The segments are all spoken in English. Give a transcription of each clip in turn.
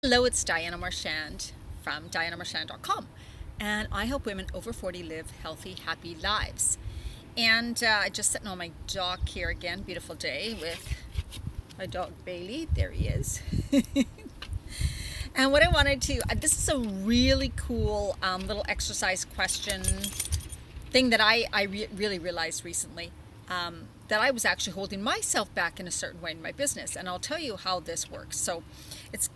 Hello, it's Diana Marchand from dianamarchand.com, and I help women over 40 live healthy, happy lives. And I just sitting on my dock here again, beautiful day with my dog Bailey. There he is. And what I wanted to, this is a really cool little exercise question thing that I really realized recently. That I was actually holding myself back in a certain way in my business, and I'll tell you how this works. So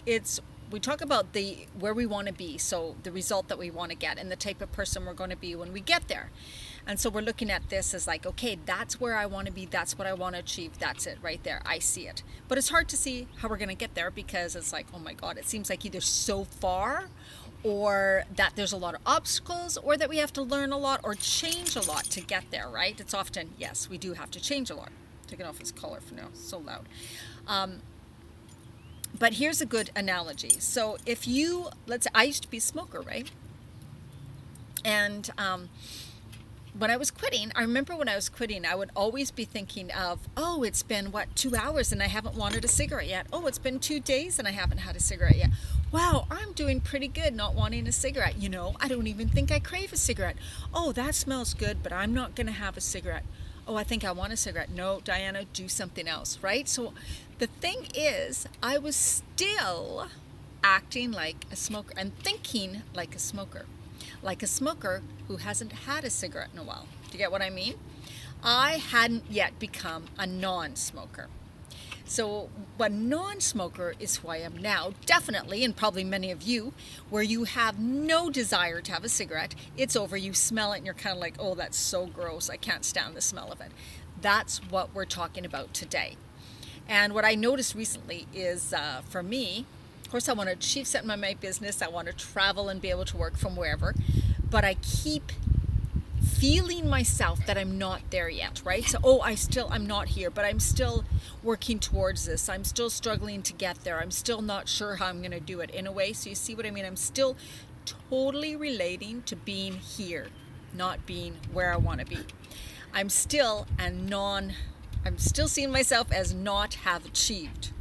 it's we talk about the where we want to be, so the result that we want to get and the type of person we're going to be when we get there. And so we're looking at this as like, okay, that's where I want to be, that's what I want to achieve, that's it right there, I see it. But it's hard to see how we're going to get there because it's like, oh my god, it seems like either so far, or that there's a lot of obstacles, or that we have to learn a lot or change a lot to get there, right? It's often, yes, we do have to change a lot. Taking off his collar for now, so loud. But here's a good analogy. So if you, let's say, I used to be a smoker, right? And when I was quitting, I remember when I was quitting, I would always be thinking of, oh, it's been, 2 hours and I haven't wanted a cigarette yet. Oh, it's been 2 days and I haven't had a cigarette yet. Wow, I'm doing pretty good not wanting a cigarette. I don't even think I crave a cigarette. Oh, that smells good, but I'm not going to have a cigarette. Oh, I think I want a cigarette. No, Diana, do something else, right? So the thing is, I was still acting like a smoker and thinking like a smoker who hasn't had a cigarette in a while. Do you get what I mean? I hadn't yet become a non-smoker. So a non-smoker is who I am now, definitely, and probably many of you, where you have no desire to have a cigarette. It's over, you smell it, and you're kind of like, oh, that's so gross, I can't stand the smell of it. That's what we're talking about today. And what I noticed recently is, for me, of course, I want to achieve something in my business. I want to travel and be able to work from wherever, but I keep feeling myself that I'm not there yet, right? So, I'm not here, but I'm still working towards this. I'm still struggling to get there. I'm still not sure how I'm going to do it in a way. So you see what I mean? I'm still totally relating to being here, not being where I want to be. I'm still seeing myself as not have achieved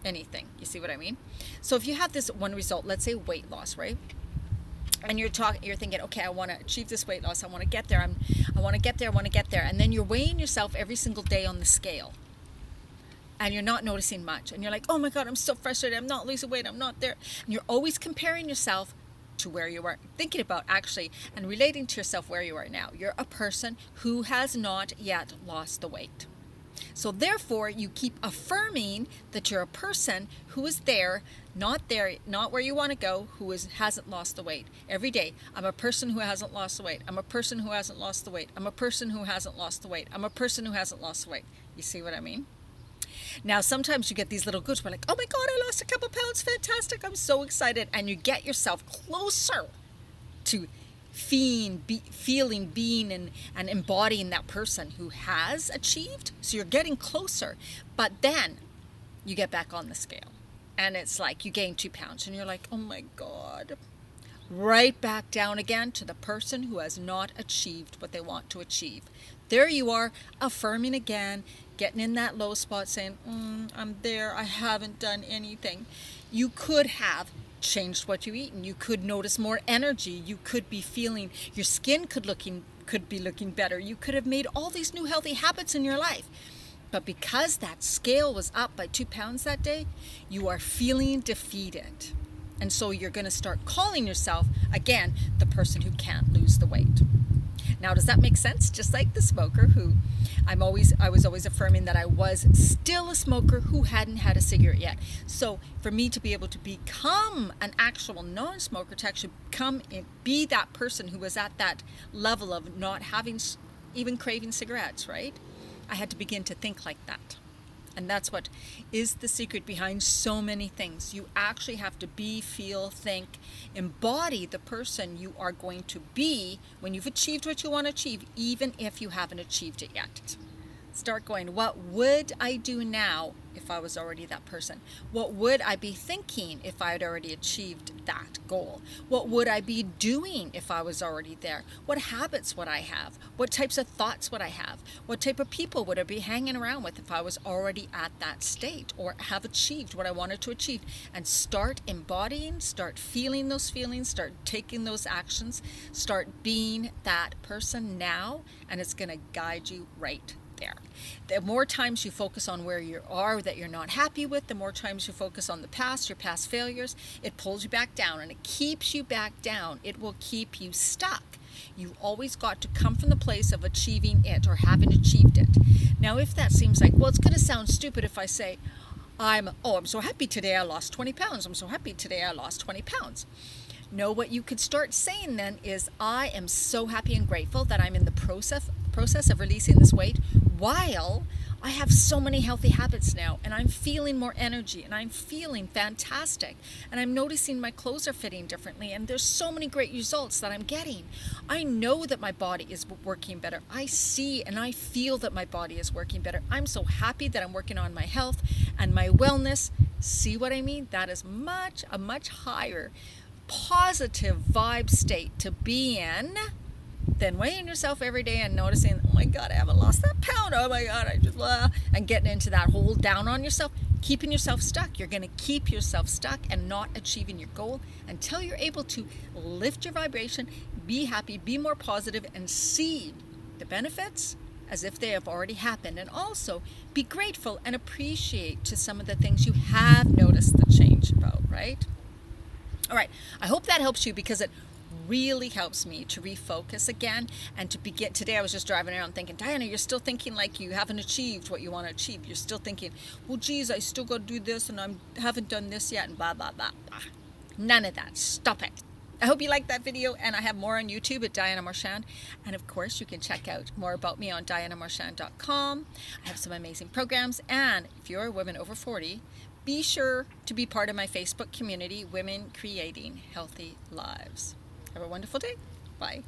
anything. You see what I mean? So if you have this one result, let's say weight loss, right? And you're thinking, okay, I want to achieve this weight loss. I want to get there. I want to get there. And then you're weighing yourself every single day on the scale. And you're not noticing much. And you're like, oh my God, I'm so frustrated. I'm not losing weight. I'm not there. And you're always comparing yourself to where you are, thinking about actually and relating to yourself where you are now. You're a person who has not yet lost the weight. So therefore, you keep affirming that you're a person who is there, not where you want to go, hasn't lost the weight. Every day, I'm a person who hasn't lost the weight. I'm a person who hasn't lost the weight. I'm a person who hasn't lost the weight. I'm a person who hasn't lost the weight. You see what I mean? Now, sometimes you get these little goods where like, oh my God, I lost a couple pounds. Fantastic. I'm so excited. And you get yourself closer to feeling, being, and embodying that person who has achieved. So you're getting closer, but then you get back on the scale and it's like you gain 2 pounds and you're like, oh my God, right back down again to the person who has not achieved what they want to achieve. There you are, affirming again, getting in that low spot, saying, I'm there, I haven't done anything. You could have changed what you eat, and you could notice more energy. You could be feeling, your skin could be looking better. You could have made all these new healthy habits in your life. But because that scale was up by 2 pounds that day, you are feeling defeated. And so you're going to start calling yourself, again, the person who can't lose the weight. Now, does that make sense? Just like the smoker who I was always affirming that I was still a smoker who hadn't had a cigarette yet. So for me to be able to become an actual non-smoker, to actually come and be that person who was at that level of not having, even craving cigarettes, right? I had to begin to think like that. And that's what is the secret behind so many things. You actually have to be, feel, think, embody the person you are going to be when you've achieved what you want to achieve, even if you haven't achieved it yet. Start going, what would I do now if I was already that person? What would I be thinking if I had already achieved that goal? What would I be doing if I was already there? What habits would I have? What types of thoughts would I have? What type of people would I be hanging around with if I was already at that state or have achieved what I wanted to achieve? And start embodying, start feeling those feelings, start taking those actions, start being that person now, and it's going to guide you right there. The more times you focus on where you are that you're not happy with, the more times you focus on the past, your past failures, it pulls you back down, and it keeps you back down. It will keep you stuck. You always got to come from the place of achieving it or having achieved it. Now, if that seems like, well, it's going to sound stupid if I say, I'm so happy today I lost 20 pounds. I'm so happy today I lost 20 pounds. No, what you could start saying then is, I am so happy and grateful that I'm in the process of releasing this weight while I have so many healthy habits now, and I'm feeling more energy, and I'm feeling fantastic, and I'm noticing my clothes are fitting differently, and there's so many great results that I'm getting. I know that my body is working better. I see and I feel that my body is working better. I'm so happy that I'm working on my health and my wellness. See what I mean? That is a much higher positive vibe state to be in than weighing yourself every day and noticing, oh my God, I haven't lost that pound. Oh my God, and getting into that whole down on yourself, keeping yourself stuck. You're going to keep yourself stuck and not achieving your goal until you're able to lift your vibration, be happy, be more positive, and see the benefits as if they have already happened. And also be grateful and appreciate to some of the things you have noticed the change about, right? All right, I hope that helps you, because it really helps me to refocus again and to begin. Today I was just driving around thinking, Diana, you're still thinking like you haven't achieved what you want to achieve. You're still thinking, well, geez, I still got to do this and I haven't done this yet and blah, blah, blah, blah. None of that. Stop it. I hope you liked that video, and I have more on YouTube at Diana Marchand. And of course, you can check out more about me on dianamarchand.com. I have some amazing programs. And if you're a woman over 40, be sure to be part of my Facebook community, Women Creating Healthy Lives. Have a wonderful day. Bye.